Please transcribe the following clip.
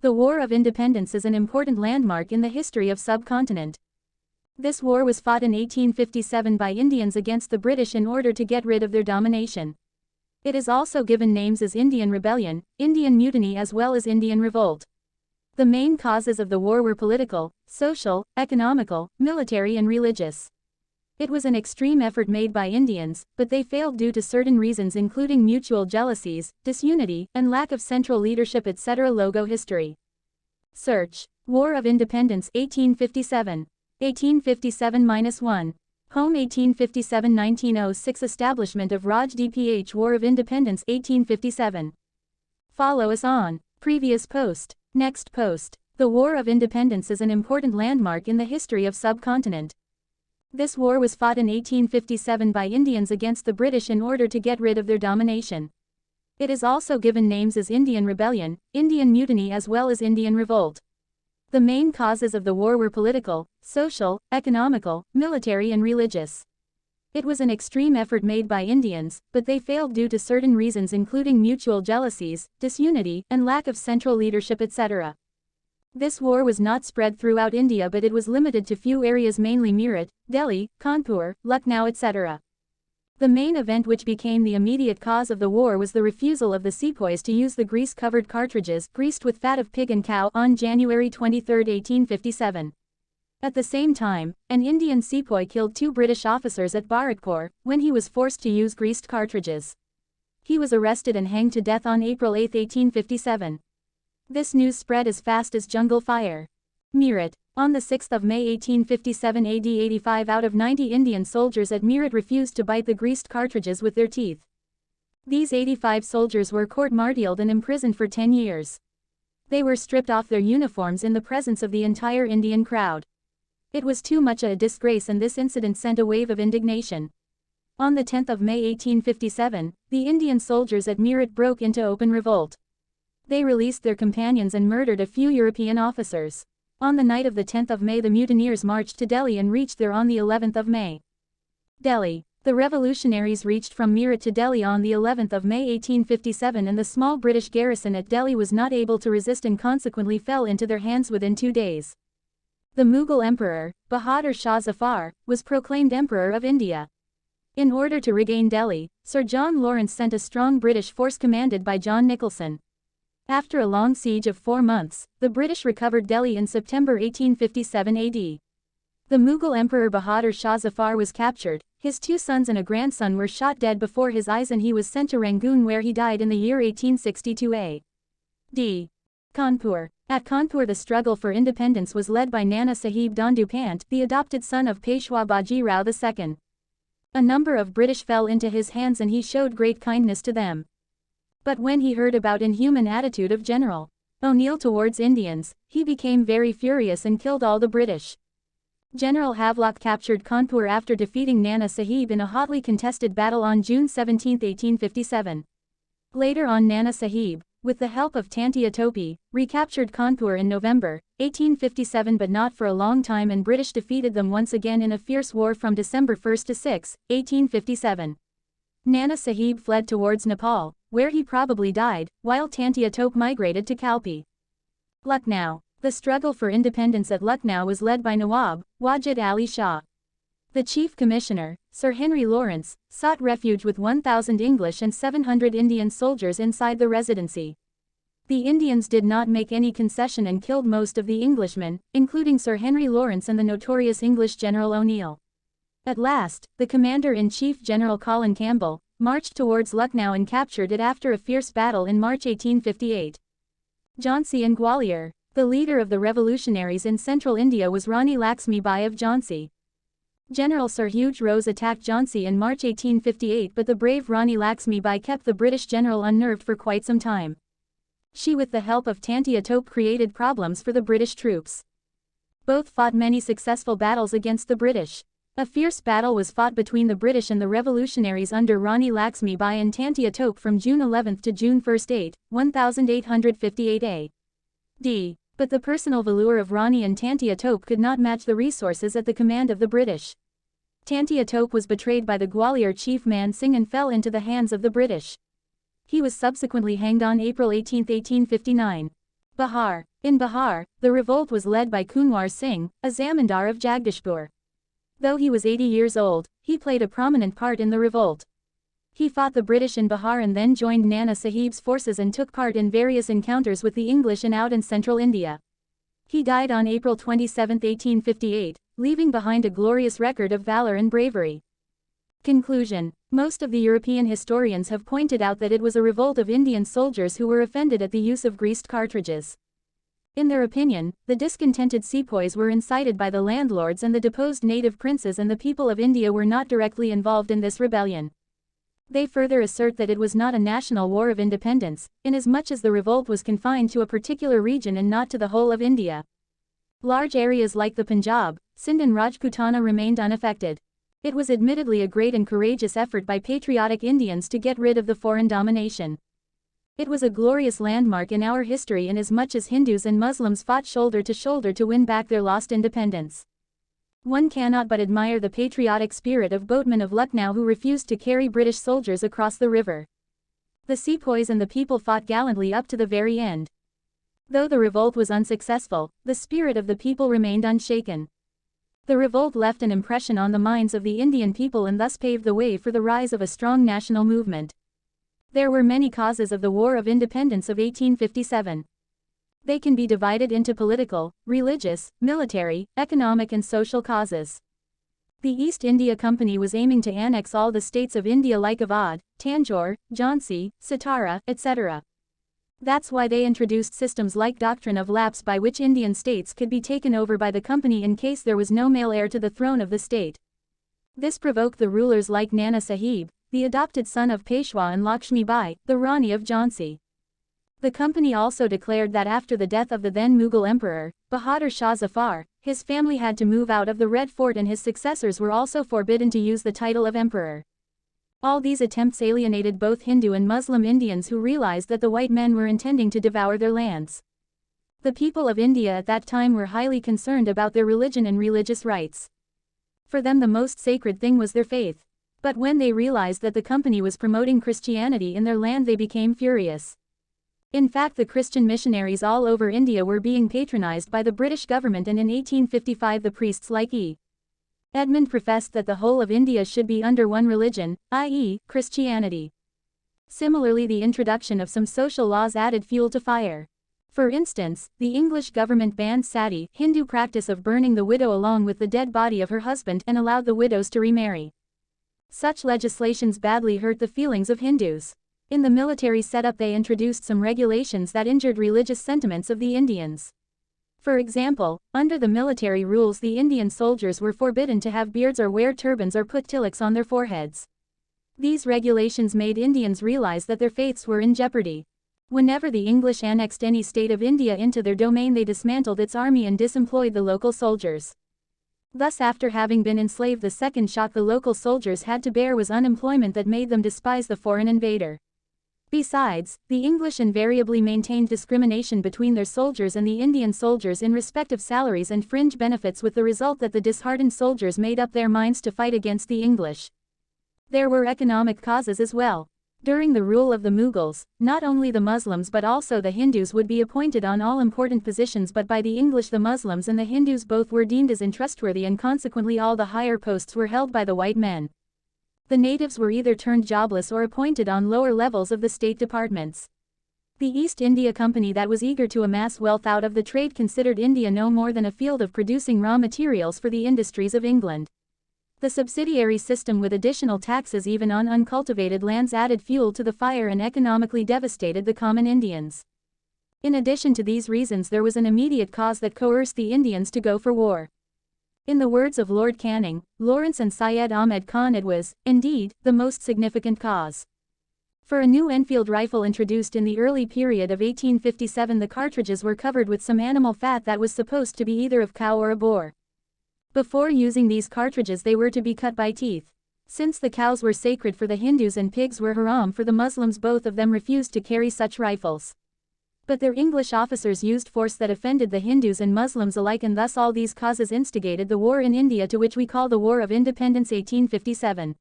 The War of Independence is an important landmark in the history of subcontinent. This war was fought in 1857 by Indians against the British in order to get rid of their domination. It is also given names as Indian Rebellion, Indian Mutiny as well as Indian Revolt. The main causes of the war were political, social, economical, military and religious. It was an extreme effort made by Indians, but they failed due to certain reasons including mutual jealousies, disunity, and lack of central leadership etc. Logo history. Search. War of Independence 1857. 1857-1. Home 1857-1906 Establishment of Raj Dph War of Independence 1857. Follow us on. Previous post. Next post. The War of Independence is an important landmark in the history of subcontinent. This war was fought in 1857 by Indians against the British in order to get rid of their domination. It is also given names as Indian Rebellion, Indian Mutiny as well as Indian Revolt. The main causes of the war were political, social, economical, military and religious. It was an extreme effort made by Indians, but they failed due to certain reasons including mutual jealousies, disunity, and lack of central leadership etc. This war was not spread throughout India but it was limited to few areas mainly Meerut, Delhi, Kanpur, Lucknow etc. The main event which became the immediate cause of the war was the refusal of the sepoys to use the grease-covered cartridges greased with fat of pig and cow on January 23, 1857. At the same time, an Indian sepoy killed 2 British officers at Bharatpur when he was forced to use greased cartridges. He was arrested and hanged to death on April 8, 1857. This news spread as fast as jungle fire. Meerut. On the 6th of May 1857 AD 85 out of 90 Indian soldiers at Meerut refused to bite the greased cartridges with their teeth. These 85 soldiers were court-martialed and imprisoned for 10 years. They were stripped off their uniforms in the presence of the entire Indian crowd. It was too much a disgrace and this incident sent a wave of indignation. On the 10th of May 1857, the Indian soldiers at Meerut broke into open revolt. They released their companions and murdered a few European officers. On the night of the 10th of May the mutineers marched to Delhi and reached there on the 11th of May. Delhi. The revolutionaries reached from Meerut to Delhi on the 11th of May 1857 and the small British garrison at Delhi was not able to resist and consequently fell into their hands within 2 days. The Mughal emperor, Bahadur Shah Zafar, was proclaimed Emperor of India. In order to regain Delhi, Sir John Lawrence sent a strong British force commanded by John Nicholson. After a long siege of 4 months, the British recovered Delhi in September 1857 AD. The Mughal Emperor Bahadur Shah Zafar was captured, his 2 sons and a grandson were shot dead before his eyes and he was sent to Rangoon where he died in the year 1862 AD. Kanpur. At Kanpur the struggle for independence was led by Nana Sahib Dandupant, the adopted son of Peshwa Baji Rao II. A number of British fell into his hands and he showed great kindness to them. But when he heard about inhuman attitude of General O'Neill towards Indians, he became very furious and killed all the British. General Havelock captured Kanpur after defeating Nana Sahib in a hotly contested battle on June 17, 1857. Later on Nana Sahib, with the help of Tantia Topi, recaptured Kanpur in November 1857 but not for a long time and British defeated them once again in a fierce war from December 1 to 6, 1857. Nana Sahib fled towards Nepal, where he probably died, while Tantia Tope migrated to Kalpi. Lucknow. The struggle for independence at Lucknow was led by Nawab Wajid Ali Shah. The Chief Commissioner, Sir Henry Lawrence, sought refuge with 1,000 English and 700 Indian soldiers inside the residency. The Indians did not make any concession and killed most of the Englishmen, including Sir Henry Lawrence and the notorious English General O'Neill. At last, the Commander-in-Chief General Colin Campbell marched towards Lucknow and captured it after a fierce battle in March 1858. Jhansi and Gwalior. The leader of the revolutionaries in central India was Rani Laxmi Bai of Jhansi. General Sir Hugh Rose attacked Jhansi in March 1858 but the brave Rani Laxmi Bai kept the British general unnerved for quite some time. She with the help of Tantia Tope created problems for the British troops. Both fought many successful battles against the British. A fierce battle was fought between the British and the revolutionaries under Rani Laxmi Bai and Tantia Tope from June 11 to June 1, 1858 AD. But the personal valor of Rani and Tantia Tope could not match the resources at the command of the British. Tantia Tope was betrayed by the Gwalior chief Man Singh and fell into the hands of the British. He was subsequently hanged on April 18, 1859. Bihar. In Bihar, the revolt was led by Kunwar Singh, a zamindar of Jagdishpur. Though he was 80 years old, he played a prominent part in the revolt. He fought the British in Bihar and then joined Nana Sahib's forces and took part in various encounters with the English in out and central India. He died on April 27, 1858, leaving behind a glorious record of valor and bravery. Conclusion. Most of the European historians have pointed out that it was a revolt of Indian soldiers who were offended at the use of greased cartridges. In their opinion, the discontented sepoys were incited by the landlords and the deposed native princes, and the people of India were not directly involved in this rebellion. They further assert that it was not a national war of independence, inasmuch as the revolt was confined to a particular region and not to the whole of India. Large areas like the Punjab, Sindh and Rajputana remained unaffected. It was admittedly a great and courageous effort by patriotic Indians to get rid of the foreign domination. It was a glorious landmark in our history inasmuch as Hindus and Muslims fought shoulder to shoulder to win back their lost independence. One cannot but admire the patriotic spirit of boatmen of Lucknow who refused to carry British soldiers across the river. The sepoys and the people fought gallantly up to the very end. Though the revolt was unsuccessful, the spirit of the people remained unshaken. The revolt left an impression on the minds of the Indian people and thus paved the way for the rise of a strong national movement. There were many causes of the War of Independence of 1857. They can be divided into political, religious, military, economic and social causes. The East India Company was aiming to annex all the states of India like Awadh, Tanjore, Jhansi, Satara, etc. That's why they introduced systems like doctrine of lapse by which Indian states could be taken over by the company in case there was no male heir to the throne of the state. This provoked the rulers like Nana Sahib, the adopted son of Peshwa, and Lakshmi Bai, the Rani of Jhansi. The company also declared that after the death of the then Mughal emperor, Bahadur Shah Zafar, his family had to move out of the Red Fort and his successors were also forbidden to use the title of emperor. All these attempts alienated both Hindu and Muslim Indians who realized that the white men were intending to devour their lands. The people of India at that time were highly concerned about their religion and religious rights. For them the most sacred thing was their faith. But when they realized that the company was promoting Christianity in their land they became furious. In fact, the Christian missionaries all over India were being patronized by the British government, and in 1855 the priests like E. Edmund professed that the whole of India should be under one religion, i.e., Christianity. Similarly, the introduction of some social laws added fuel to fire. For instance, the English government banned sati, Hindu practice of burning the widow along with the dead body of her husband, and allowed the widows to remarry. Such legislations badly hurt the feelings of Hindus. In the military setup they introduced some regulations that injured religious sentiments of the Indians. For example, under the military rules the Indian soldiers were forbidden to have beards or wear turbans or put tilaks on their foreheads. These regulations made Indians realize that their faiths were in jeopardy. Whenever the English annexed any state of India into their domain they dismantled its army and disemployed the local soldiers. Thus, after having been enslaved, the second shock the local soldiers had to bear was unemployment that made them despise the foreign invader. Besides, the English invariably maintained discrimination between their soldiers and the Indian soldiers in respect of salaries and fringe benefits, with the result that the disheartened soldiers made up their minds to fight against the English. There were economic causes as well. During the rule of the Mughals, not only the Muslims but also the Hindus would be appointed on all important positions, but by the English the Muslims and the Hindus both were deemed as untrustworthy, and consequently all the higher posts were held by the white men. The natives were either turned jobless or appointed on lower levels of the state departments. The East India Company, that was eager to amass wealth out of the trade, considered India no more than a field of producing raw materials for the industries of England. The subsidiary system with additional taxes even on uncultivated lands added fuel to the fire and economically devastated the common Indians. In addition to these reasons, there was an immediate cause that coerced the Indians to go for war. In the words of Lord Canning, Lawrence and Syed Ahmed Khan, it was, indeed, the most significant cause. For a new Enfield rifle introduced in the early period of 1857, the cartridges were covered with some animal fat that was supposed to be either of cow or a boar. Before using these cartridges they were to be cut by teeth. Since the cows were sacred for the Hindus and pigs were haram for the Muslims, both of them refused to carry such rifles. But their English officers used force that offended the Hindus and Muslims alike, and thus all these causes instigated the war in India, to which we call the War of Independence 1857.